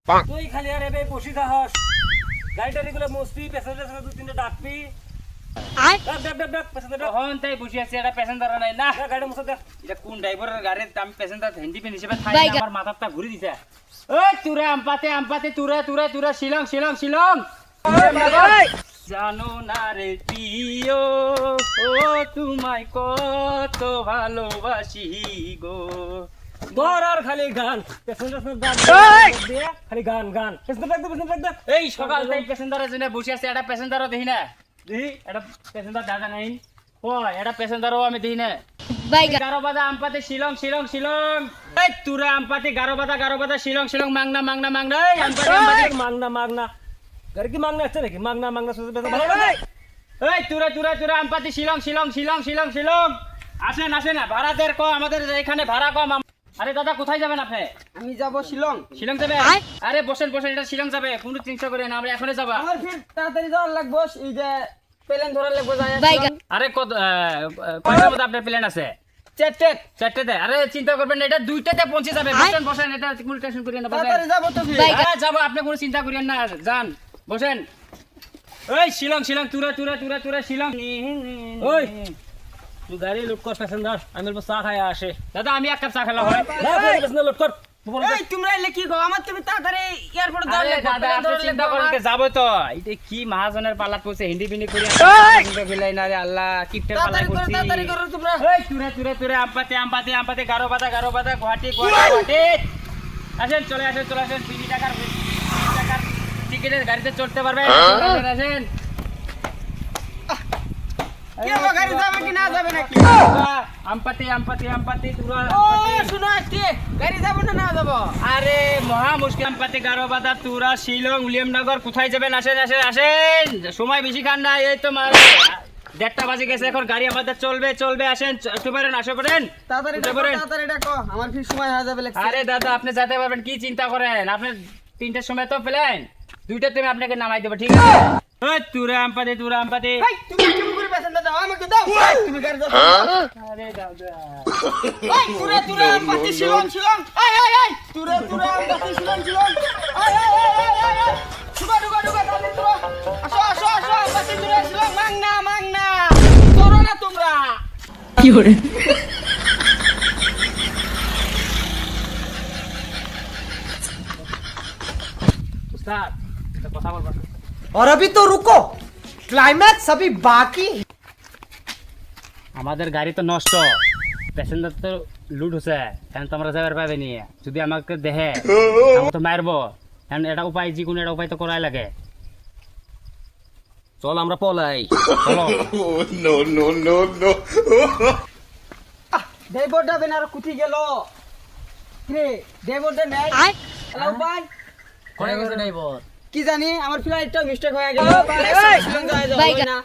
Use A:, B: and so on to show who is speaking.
A: তুই খালি আরে বে বসি থাকস গাড়িটা রেগুলা মস্তি প্যাসেঞ্জার দুই তিনটা ডাকবি
B: তখন তাই বসে আছে এটা প্যাসেঞ্জার নাই না
A: গাড়ি মুছে দে
B: এটা কোন ড্রাইভারের গাড়ির আমি প্যাসেঞ্জার হিন্দি পিন হিসেবে থাই আমার মাথাটা ঘুরে দিছে ওই তুরা আমপাতে তুরা শিলং জানো না রে প্রিয় ও তোমায় কত ভালোবাসি গো
A: তোর আর খালি গান প্যাসেঞ্জার খালি গান প্যাসেঞ্জার ডাক
B: এই সকাল থেকে প্যাসেঞ্জারের জন্য বসে আছে এটা প্যাসেঞ্জারও দেখি না
A: দেখি
B: এটা প্যাসেঞ্জার দাদা নাই ও এটা প্যাসেঞ্জারও আমি দেখি না
C: বাইগা
B: গারো বাদা আমপাতে শিলং এই তুরা আমপাতে গারো বাদা শিলং মাংনা এই আমপাতে
A: মাগনা গাড়ি কি মাগনা আছে নাকি মাগনা শুধু
B: এই তুরা আমপাতে শিলং আসেন না ভাড়া দের কম আমাদের এখানে ভাড়া কম আরে দাদা কোথায় যাবেন আপনি
D: আমি যাব শিলং
B: যাবে আরে বসেন এটা শিলং যাবে কোনো চিন্তা করে না আমরা এখনই যাবা
D: আমার ফির তাড়াতাড়ি যাওয়ার লাগবো এই যে প্লেন ধরার লাগবো যায়
C: বাইগা
B: আরে কয়টার মধ্যে আপনার প্ল্যান আছে চারটেতে আরে চিন্তা করবেন না এটা দুইটাতে পৌঁছে যাবে বসেন এটা কোনো টেনশন করিয়েন না
D: তাড়াতাড়ি যাবো তো ফির
C: বাইগা
B: যাবো আপনি কোনো চিন্তা করিয়েন না যান বসেন এই শিলং তুরা শিলং
A: ওই তুই গাড়ি লোড কর প্যাসেঞ্জার আমি অল্প চা খাই আসে
B: দাদা আমি এক কাপ চা খেলা হয়
A: প্যাসেঞ্জার লোড কর
D: এই তোমরা এলে কি গো আমার তুমি তাড়াতাড়ি এয়ারপোর্টে যাও
B: আরে দাদা আপনি চিন্তা করেন কে যাবো তো এটা কি মহাজনের পাল্লাত পড়ছে হিন্দি বিনি করে ফেলাই না রে আল্লাহ কিপটের পাল্লা
D: তাড়াতাড়ি
B: করছি
D: করো তোমরা
B: এই তুরা আমপাতে গারো বাদা গুয়াহাটি আসেন চলে আসেন 20 টাকার টিকিটের গাড়িতে চড়তে পারবেন আসেন
D: কি গো গাড়ি যাবে কি না যাবে নাকি
B: আমপাতে তুরা
D: ও শুনো একটি গাড়ি যাবো না না যাবো
B: আরে মহা মুশকিল আমপাতে গারো বাদা তুরা শিলং উলিয়ামনগর কোথায় যাবেন আসেন সময় বেশি খান না এই তো 1:30 বাজে গেছে এখন গাড়ি আমাদের চলবে আসেন উঠে পড়েন আসে পড়েন
D: তাড়াতাড়ি ডাকো আমার ফির সময় হয়ে যাবে লাগছে
B: আরে দাদা আপনি যেতে পারবেন কি চিন্তা করেন আপনি 3টার সময় তো প্লেন 2টার তুমি আপনাকে নামাই দেবো ঠিক আছে ওই তুরা আমপাতে
D: এই তুমি তুমি করে প্যাসেঞ্জার দাও আমাকে দাও তুমি গাড়ি যাও
B: আরে দাদা
D: এই তুরা পাতি শিলং এই তুরা পাতি শিলং এই ঢুকা তাহলে তুরা আসো পাতি তুরা শিলং মাংনা করো না তোমরা
C: কি করে
B: উস্তাদ একটা কথা বলবো
E: और अभी तो रुको क्लाइमैक्स अभी बाकी
B: আমাদের গাড়ি তো নষ্ট প্যাসেঞ্জার তো লুট হচ্ছে এখন তো আমরা যাবার পাবে নি যদি আমাকে দেখে আমাকে তো মারবো এখন এটা উপায় যে কোনো একটা উপায় তো করাই লাগে
A: চল আমরা পলাই
B: চলো
D: ড্রাইভারটা বেনার কুতি গেল রে ড্রাইভারটা নাই হ্যালো ভাই
E: কোনে গেছে ড্রাইভার
D: কি জানি আমার ফ্লাইটটা মিস্টেক হয়ে গেল শিলং যাওয়া
C: বাইগা।
D: যাবে না